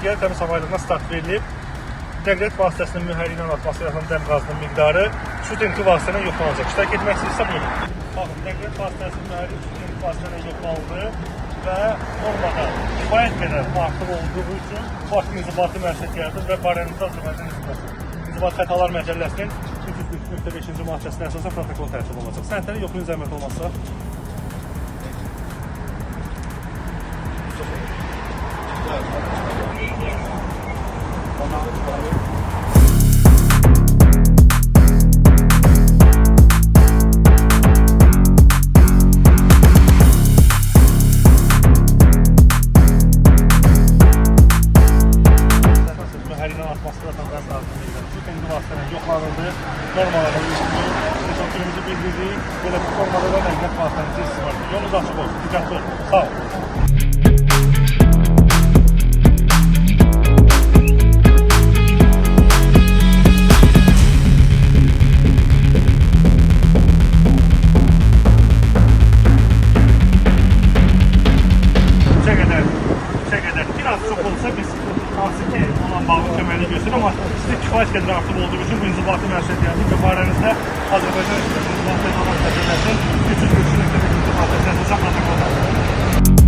digər təmiz hava aylığına start verilib. Nəqliyyat vasitəsinin mühərriyindən atmosferasının dəm qazının miqdarı sütinqli vasitə ilə yoxlanacaq. İştirak etmək istəyirsə buyurun. Baxın, nəqliyyat vasitəsinin mühərriyi sütinqli vasitə ilə yoxlanıldı və normada kifayət qədər artıq olduğu üçün bu artıq inzibati məsuliyyət yaradır və barənizdə Azərbaycan Respublikası İnzibati Xətalar Məcəlləsinin 343.5-ci maddəsinə əsasən protokol tərtib olunacaq. Sənədləri yoxlayın zəhmət olmazsa. Mühərriyindən atmosferasının dəm qazının miqdarı sütinqli vasitə ilə yoxlanıldı. Normalarda fikrimizi bildiririk. Belə bir formada da nəqliyyat vasitənizi istifadə edilir. Yolunuz açıq olsun, diqqətli olun. Sağ olun. Biraz çox olsa biz hansı ki olan bağlı köməyini göstərir, amma sizin kifayət qədər artıq olduğu üçün bu inzibati məsuliyyət yaradır və barənizdə Azərbaycan İnzibati Xətalar Məcəlləsinin 343.5-ci maddəsinə əsasən protokol tərtib olunacaq.